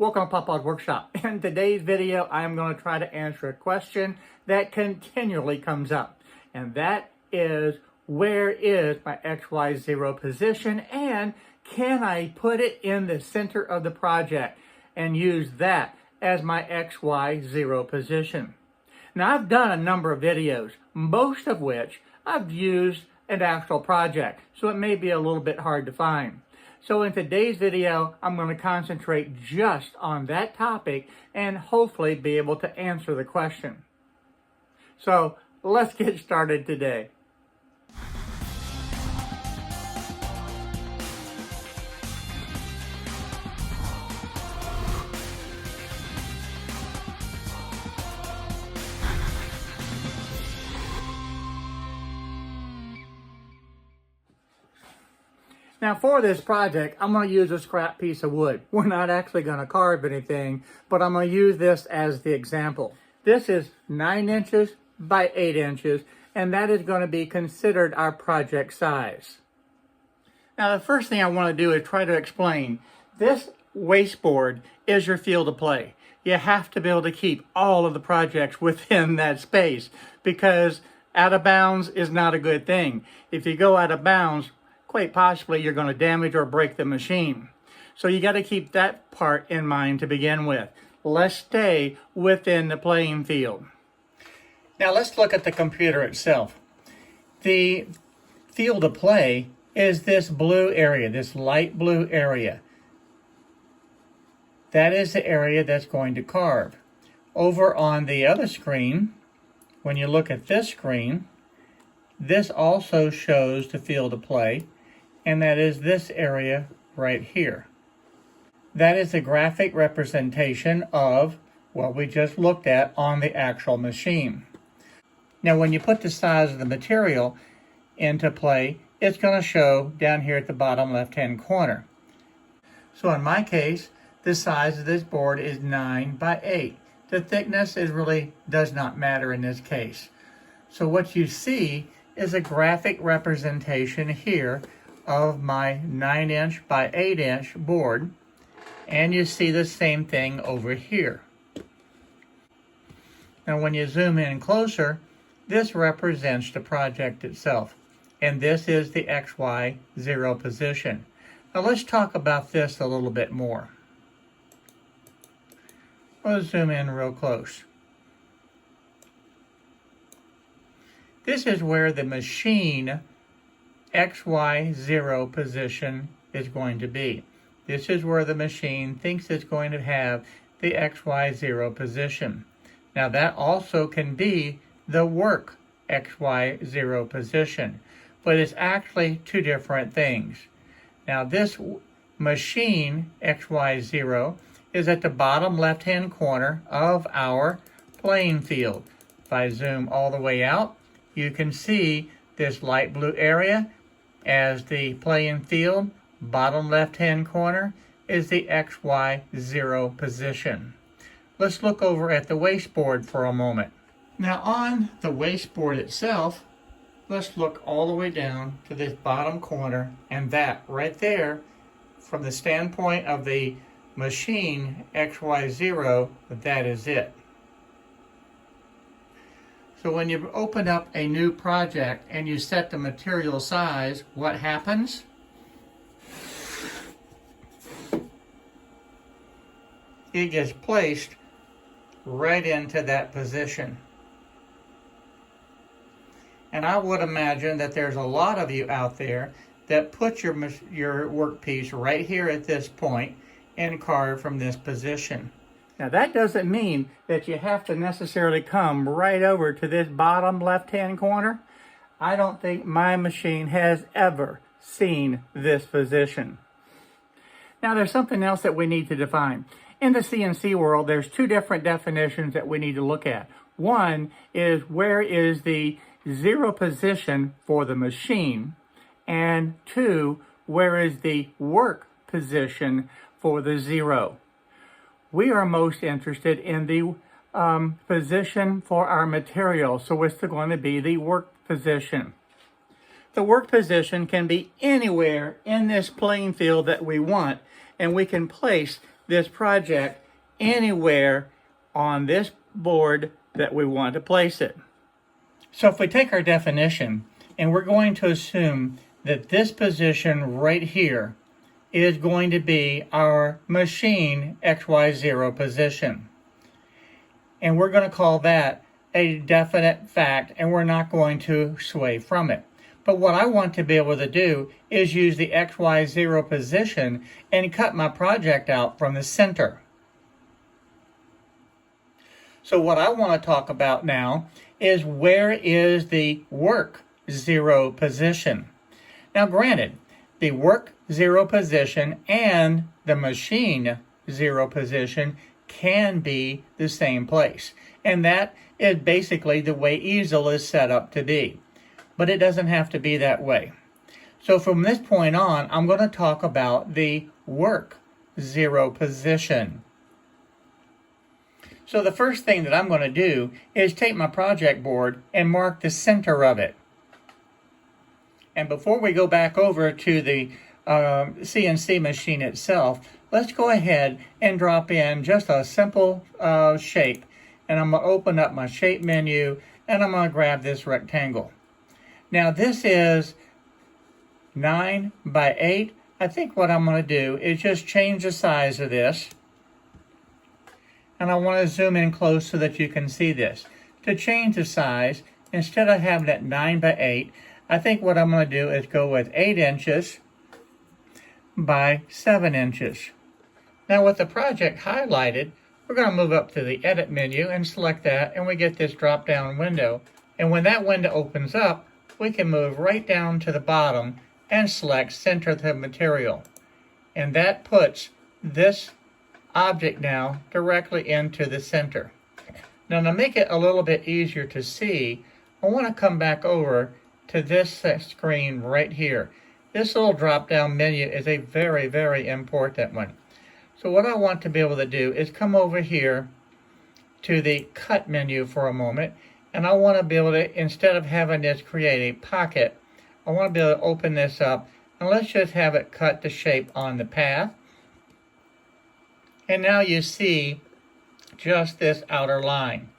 Welcome to Papa's Workshop. In today's video, I am going to try to answer a question that continually comes up. And that is, where is my XY0 position? And can I put it in the center of the project and use that as my XY0 position? Now, I've done a number of videos, most of which I've used an actual project, so it may be a little bit hard to find. So in today's video, I'm going to concentrate just on that topic and hopefully be able to answer the question. So let's get started today. Now for this project, I'm going to use a scrap piece of wood. We're not actually going to carve anything, but I'm going to use this as the example. This is 9 inches by 8 inches, and that is going to be considered our project size. Now the first thing I want to do is try to explain, this wasteboard is your field of play. You have to be able to keep all of the projects within that space, because out of bounds is not a good thing. If you go out of bounds, quite possibly you're going to damage or break the machine. So you got to keep that part in mind to begin with. Let's stay within the playing field. Now let's look at the computer itself. The field of play is this blue area, this light blue area. That is the area that's going to carve. Over on the other screen, when you look at this screen, this also shows the field of play, and that is this area right here. That is the graphic representation of what we just looked at on the actual machine. Now when you put the size of the material into play, it's going to show down here at the bottom left-hand corner. So in my case, the size of this board is 9 by 8. The thickness really does not matter in this case. So what you see is a graphic representation here of my 9-inch by 8-inch board, and you see the same thing over here. Now when you zoom in closer, this represents the project itself, and this is the XY0 position. Now let's talk about this a little bit more. We'll zoom in real close. This is where the machine XY0 position is going to be. This is where the machine thinks it's going to have the XY0 position. Now that also can be the work XY0 position, but it's actually two different things. Now this machine XY0 is at the bottom left-hand corner of our playing field. If I zoom all the way out, you can see this light blue area as the playing field. Bottom left-hand corner is the XY0 position. Let's look over at the wasteboard for a moment. Now on the wasteboard itself, let's look all the way down to this bottom corner, and that right there, from the standpoint of the machine XY0, that is it. So when you open up a new project and you set the material size, what happens? It gets placed right into that position. And I would imagine that there's a lot of you out there that put your workpiece right here at this point and carve from this position. Now that doesn't mean that you have to necessarily come right over to this bottom left-hand corner. I don't think my machine has ever seen this position. Now there's something else that we need to define. In the CNC world, there's two different definitions that we need to look at. One is, where is the 0 position for the machine? And 2, where is the work position for the 0? We are most interested in the position for our material, so it's going to be the work position. The work position can be anywhere in this playing field that we want, and we can place this project anywhere on this board that we want to place it. So if we take our definition and we're going to assume that this position right here is going to be our machine XY0 position. And we're going to call that a definite fact, and we're not going to sway from it. But what I want to be able to do is use the XY0 position and cut my project out from the center. So what I want to talk about now is where is the work 0 position. Now granted, the work 0 position and the machine 0 position can be the same place. And that is basically the way Easel is set up to be. But it doesn't have to be that way. So from this point on, I'm going to talk about the work 0 position. So the first thing that I'm going to do is take my project board and mark the center of it. And before we go back over to the CNC machine itself, let's go ahead and drop in just a simple shape. And I'm going to open up my shape menu and I'm going to grab this rectangle. Now this is 9 by 8. I think what I'm going to do is just change the size of this. And I want to zoom in close so that you can see this. To change the size, instead of having it 9 by 8, I think what I'm going to do is go with 8 inches by 7 inches. Now with the project highlighted, we're going to move up to the edit menu and select that, and we get this drop down window. And when that window opens up, we can move right down to the bottom and select center the material. And that puts this object now directly into the center. Now to make it a little bit easier to see, I want to come back over to this screen right here. This little drop down menu is a very, very important one. So what I want to be able to do is come over here to the cut menu for a moment, and I want to be able to, instead of having this create a pocket, I want to be able to open this up, and let's just have it cut the shape on the path. And now you see just this outer line.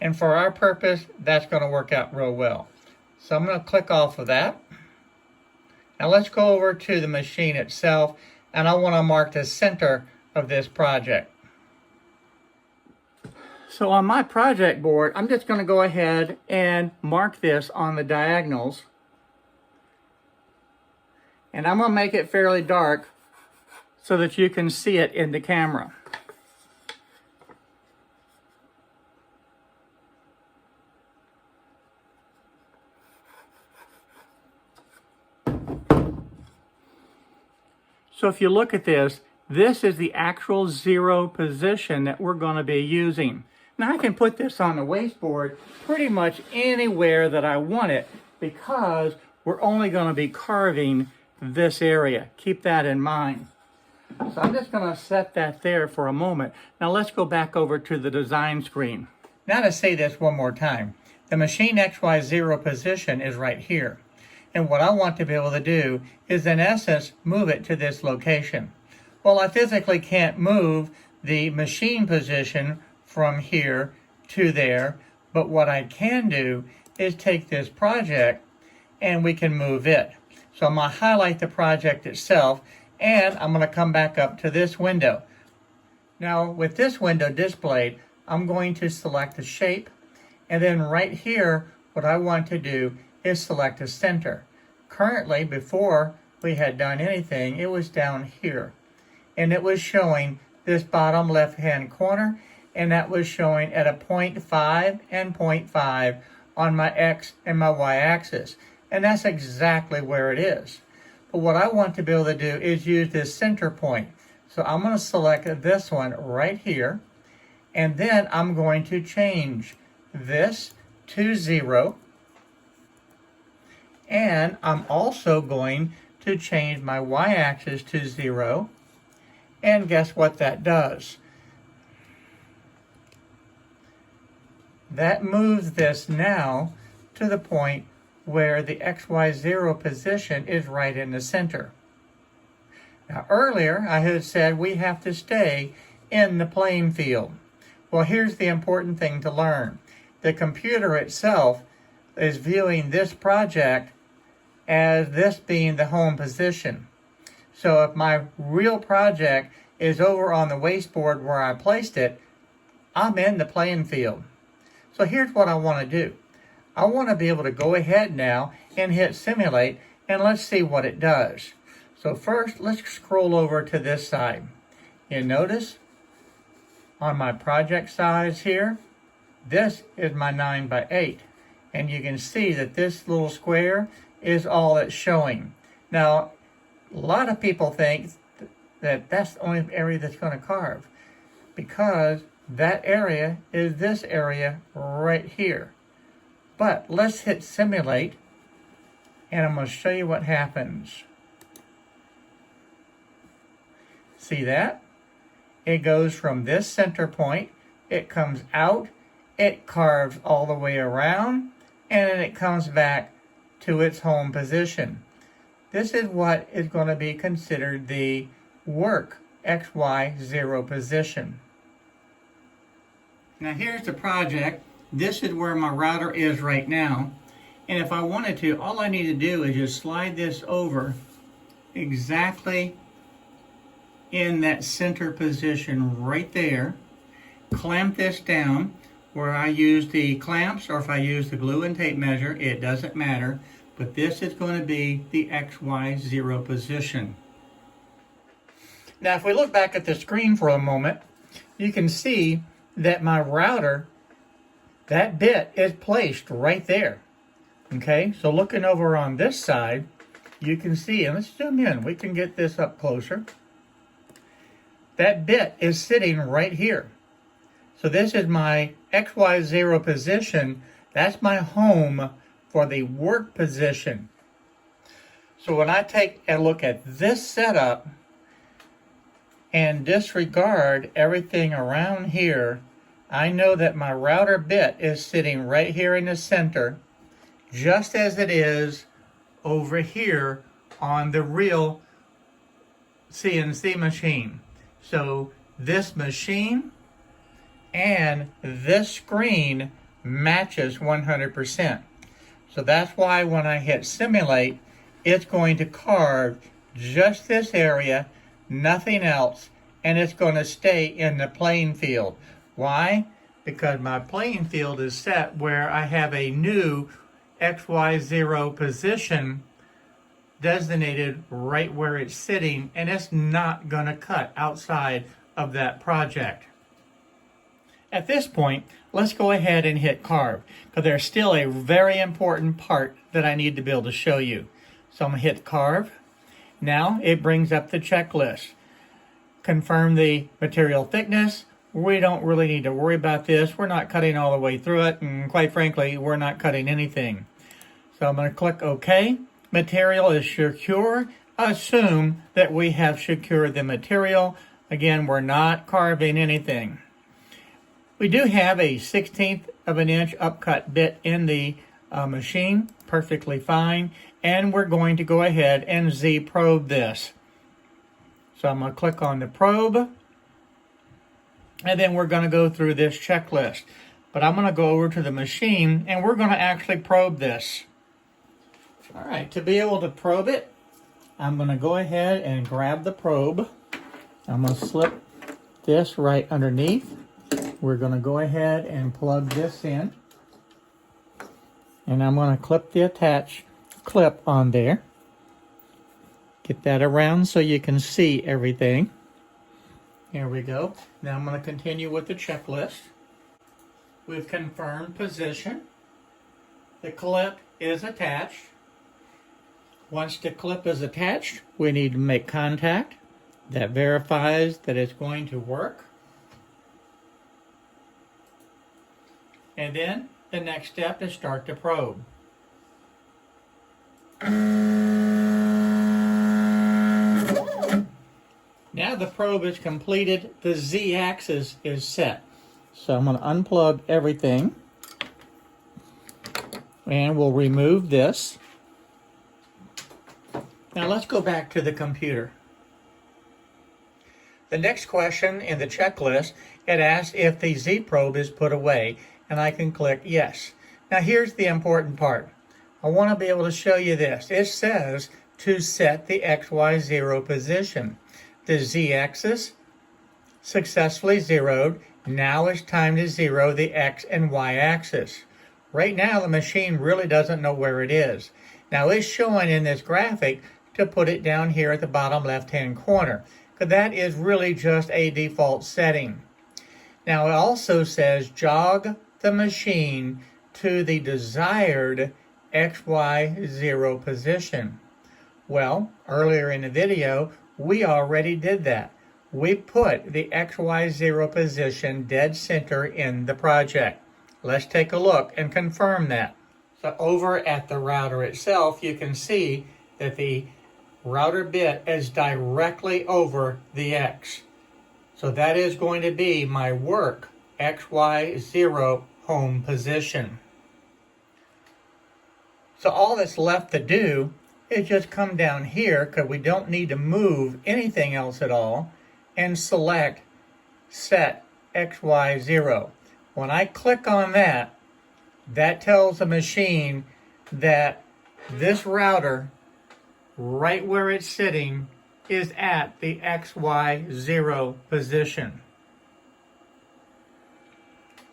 And for our purpose, that's going to work out real well. So I'm going to click off of that. Now let's go over to the machine itself, and I want to mark the center of this project. So on my project board, I'm just going to go ahead and mark this on the diagonals. And I'm going to make it fairly dark so that you can see it in the camera. So if you look at this, this is the actual 0 position that we're going to be using. Now I can put this on the wasteboard pretty much anywhere that I want it because we're only going to be carving this area. Keep that in mind. So I'm just going to set that there for a moment. Now let's go back over to the design screen. Now to say this one more time, the machine XY0 position is right here. And what I want to be able to do is, in essence, move it to this location. Well, I physically can't move the machine position from here to there, but what I can do is take this project and we can move it. So I'm going to highlight the project itself, and I'm going to come back up to this window. Now, with this window displayed, I'm going to select the shape, and then right here, what I want to do is select a center. Currently, before we had done anything, it was down here. And it was showing this bottom left-hand corner, and that was showing at a 0.5 and 0.5 on my X and my Y axis. And that's exactly where it is. But what I want to be able to do is use this center point. So I'm going to select this one right here, and then I'm going to change this to 0. And I'm also going to change my y-axis to 0. And guess what that does? That moves this now to the point where the XY0 position is right in the center. Now earlier I had said we have to stay in the playing field. Well, here's the important thing to learn. The computer itself is viewing this project as this being the home position. So if my real project is over on the wasteboard where I placed it, I'm in the playing field. So here's what I want to do. I want to be able to go ahead now and hit simulate, and let's see what it does. So first, let's scroll over to this side. You notice on my project size here, this is my 9 by 8. And you can see that this little square is all it's showing. Now, a lot of people think that that's the only area that's going to carve, because that area is this area right here. But let's hit simulate, and I'm going to show you what happens. See that? It goes from this center point, it comes out, it carves all the way around, and then it comes back to its home position. This is what is going to be considered the work XY0 position. Now here's the project. This is where my router is right now. And if I wanted to, all I need to do is just slide this over exactly in that center position right there. Clamp this down where I use the clamps, or if I use the glue and tape measure, it doesn't matter. But this is going to be the XY0 position. Now if we look back at the screen for a moment, you can see that my router, that bit is placed right there. Okay, so looking over on this side, you can see, and let's zoom in, we can get this up closer. That bit is sitting right here. So this is my XY0 position. That's my home for the work position. So when I take a look at this setup and disregard everything around here, I know that my router bit is sitting right here in the center, just as it is over here on the real CNC machine. So this machine and this screen matches 100%. So that's why when I hit simulate, it's going to carve just this area, nothing else, and it's going to stay in the playing field. Why? Because my playing field is set where I have a new XY0 position designated right where it's sitting, and it's not going to cut outside of that project. At this point, let's go ahead and hit carve, because there's still a very important part that I need to be able to show you. So I'm going to hit carve. Now it brings up the checklist. Confirm the material thickness. We don't really need to worry about this. We're not cutting all the way through it, and quite frankly, we're not cutting anything. So I'm going to click OK. Material is secure. Assume that we have secured the material. Again, we're not carving anything. We do have a 1/16 of an inch upcut bit in the machine, perfectly fine, and we're going to go ahead and Z probe this. So I'm going to click on the probe, and then we're going to go through this checklist. But I'm going to go over to the machine, and we're going to actually probe this. All right, to be able to probe it, I'm going to go ahead and grab the probe. I'm going to slip this right underneath. We're going to go ahead and plug this in. And I'm going to clip the attach clip on there. Get that around so you can see everything. Here we go. Now I'm going to continue with the checklist. We've confirmed position. The clip is attached. Once the clip is attached, we need to make contact. That verifies that it's going to work. And then the next step is start the probe. Now the probe is completed, the Z-axis is set. So I'm going to unplug everything, and we'll remove this. Now let's go back to the computer. The next question in the checklist, it asks if the Z probe is put away, and I can click yes. Now here's the important part. I want to be able to show you this. It says to set the XY0 position. The Z axis successfully zeroed. Now it's time to zero the X and Y axis. Right now the machine really doesn't know where it is. Now it's showing in this graphic to put it down here at the bottom left-hand corner, because that is really just a default setting. Now it also says jog the machine to the desired XY0 position. Well, earlier in the video, we already did that. We put the XY0 position dead center in the project. Let's take a look and confirm that. So over at the router itself, you can see that the router bit is directly over the X. So that is going to be my work XY0 home position. So all that's left to do is just come down here, because we don't need to move anything else at all, and select Set XY0. When I click on that, that tells the machine that this router, right where it's sitting, is at the XY0 position.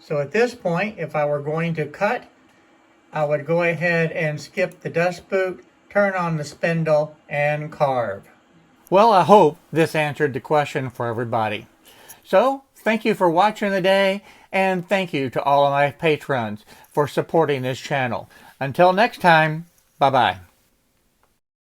So at this point, if I were going to cut, I would go ahead and skip the dust boot, turn on the spindle, and carve. Well, I hope this answered the question for everybody. So, thank you for watching today, and thank you to all of my patrons for supporting this channel. Until next time, bye-bye.